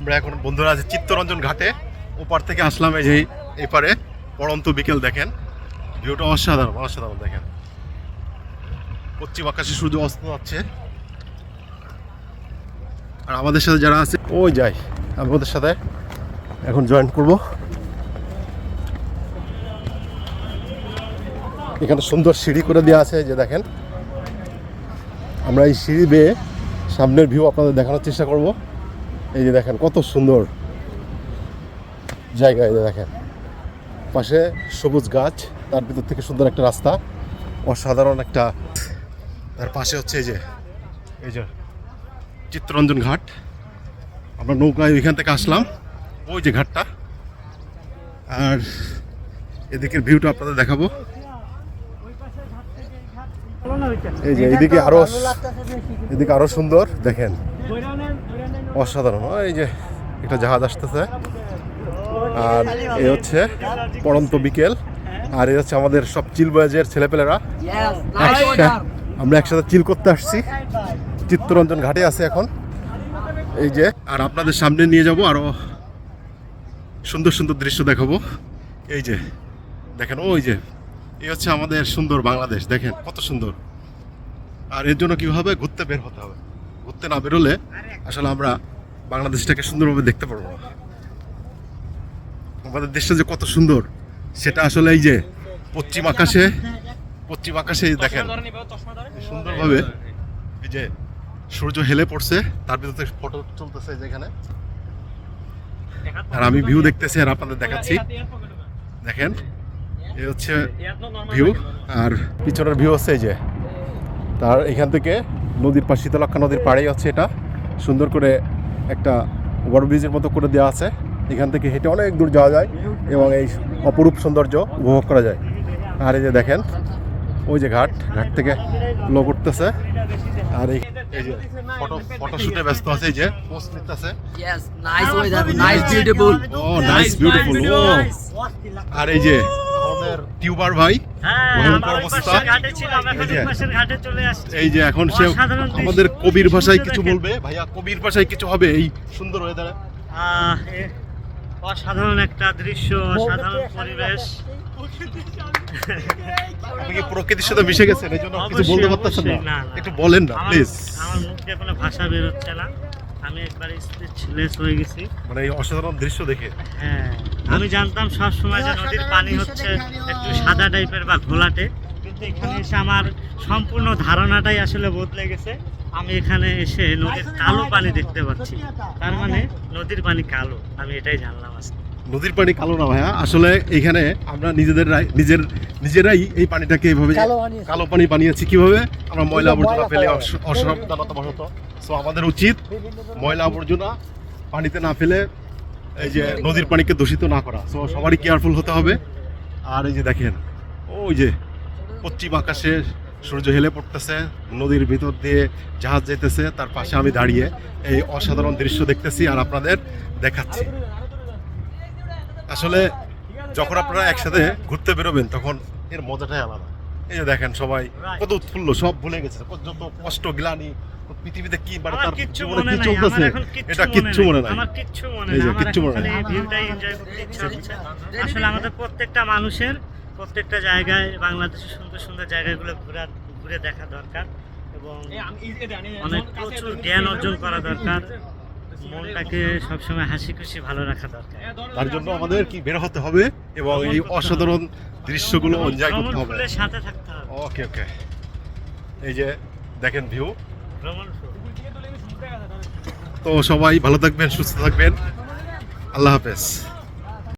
আমরা এখন বন্ধুরা আছি চিত্তরঞ্জন ঘাটে, ওপার থেকে আসলাম এই যে এপারে পড়ন্ত বিকেল। দেখেন ভিউটা অসাধারণ অসাধারণ। দেখেন পশ্চিম আকাশে সূর্য অস্ত যাচ্ছে, আর আমাদের সাথে যারা আছে ওই যাই, আমি ওদের সাথে এখন জয়েন করব। এখানে সুন্দর সিঁড়ি করে দেওয়া আছে, যে দেখেন আমরা এই সিঁড়ি বেয়ে সামনের ভিউ আপনাদের দেখানোর চেষ্টা করব। এই যে দেখেন কত সুন্দর জায়গা, এই যে দেখেন পাশে সবুজ গাছ, তার ভিতর থেকে সুন্দর একটা রাস্তা, অসাধারণ একটা। তার পাশে হচ্ছে এই যে চিত্তরঞ্জন ঘাট। আমরা নৌকায় ওইখান থেকে আসলাম, ওই যে ঘাটটা, আর এদিকের ভিউটা আপনাদের দেখাবো। এই যে এদিকে আরো সুন্দর, দেখেন অসাধারণ। এই যে একটা জাহাজ আসতেছে, আর এই হচ্ছে পড়ন্ত বিকেল, আর এই হচ্ছে আমাদের সব চিল বয়েজের ছেলেপেলেরা। আমরা একসাথে চিল করতে আসছি, চিত্তরঞ্জন ঘাটে আছে এখন। এই যে, আর আপনাদের সামনে নিয়ে যাব, আরো সুন্দর সুন্দর দৃশ্য দেখাবো। এই যে দেখেন, ওই যে এই হচ্ছে আমাদের সুন্দর বাংলাদেশ, দেখেন কত সুন্দর। আর এর জন্য কীভাবে ঘুরতে বের হতে হবে, ঘুরতে না বেরোলে আসলে আমরা বাংলাদেশটাকে সুন্দরভাবে দেখতে পারবো না। আমাদের দেশটা যে কত সুন্দর সেটা আসলে এই যে পশ্চিম আকাশে দেখেন সুন্দরভাবে, এই যে সূর্য হেলে পড়ছে, তার ভিতরে ফটো চলতেছে যেখানে, আর আমি ভিউ দেখতেছি আর আপনাদের দেখাচ্ছি। দেখেন এই হচ্ছে ভিউ, আর পিছনের ভিউ হচ্ছে এই যে তার এখান থেকে নদীর পাশ, শীতলক্ষা নদীর পাড়েই হচ্ছে এটা, সুন্দর করে একটা ওভারব্রিজের মতো করে দেওয়া আছে। এখান থেকে হেঁটে অনেক দূর যাওয়া যায় এবং এই অপরূপ সৌন্দর্য উপভোগ করা যায়। আর এই যে দেখেন ওই যে ঘাট থেকে লোক উঠতেছে, আর এই যে ফটোশুটে ব্যস্ত আছে, এই যে পোস্ট নিতেছে। আর এই যে আমাদের টিউবার ভাই, এই যে এখন সে আমাদের কবির ভাষায় কিছু বলবে। ভাইয়া কবির ভাষায় কিছু হবে এই সুন্দর ওয়েদারে। অসাধারণ একটা দৃশ্য, অসাধারণ পরিবেশ। আপনি কি প্রকৃতির সাথে মিশে গেছেন, এই জন্য কিছু বলতে পারতেছেন না? একটু বলেন না প্লিজ। আমার মুখ দিয়ে কোনো ভাষা বের হচ্ছে না, আমি একবার স্পিচলেস হয়ে গেছি মানে এই অসাধারণ দৃশ্য দেখে। হ্যাঁ, আমি জানতাম সব সময় যে নদীর পানি হচ্ছে একটু সাদা টাইপের বা ঘোলাটে, কিন্তু এখানে এসে আমার সম্পূর্ণ ধারণাটাই আসলে বদলে গেছে। আমি এখানে এসে নদীর কালো পানি দেখতে পাচ্ছি, তার মানে নদীর পানি কালো, আমি এটাই জানলাম আজকে। নদীর পানি কালো না ভাইয়া, আসলে এখানে আমরা নিজেরাই এই পানিটাকে এইভাবে কালো পানি বানিয়েছি। কিভাবে? আমরা ময়লা আবর্জনা ফেলে অসাবধানতাবশত। সো আমাদের উচিত ময়লা আবর্জনা পানিতে না ফেলে এই যে নদীর পানিকে দূষিত না করা। সো সবারই কেয়ারফুল হতে হবে। আর এই যে দেখেন ওই যে পশ্চিম আকাশে সূর্য হেলে পড়তেছে, নদীর ভিতর দিয়ে জাহাজ যেতেছে, তার পাশে আমি দাঁড়িয়ে এই অসাধারণ দৃশ্য দেখতেছি আর আপনাদের দেখাচ্ছি। আসলে যখন আপনারা একসাথে ঘুরতে বেরোবেন তখন এর মজাটাই আলাদা। এই যে দেখেন সবাই কত উৎফুল্ল, সব ভুলে গেছে, যত কষ্ট গ্লানি পৃথিবীতে কি মানে তার জীবনে কি চলতেছে এটা কিচ্ছু মনে নাই। এই যে কিচ্ছু মনে নাই। আসলে আমাদের প্রত্যেকটা মানুষের প্রত্যেকটা জায়গায়, বাংলাদেশের সুন্দর সুন্দর জায়গাগুলো ঘুরে দেখা দরকার এবং অনেক প্রচুর জ্ঞান অর্জন করা দরকার, মনটাকে সবসময় হাসি খুশি ভালো রাখা দরকার। তার জন্য আমাদের কি বের হতে হবে এবং এই অসাধারণ দৃশ্যগুলো এনজয় করতে হবে, সাথে থাকতে হবে। ওকে ওকে। এই যে দেখেন ভিউ। তো সবাই ভালো থাকবেন, সুস্থ থাকবেন, আল্লাহ হাফেজ।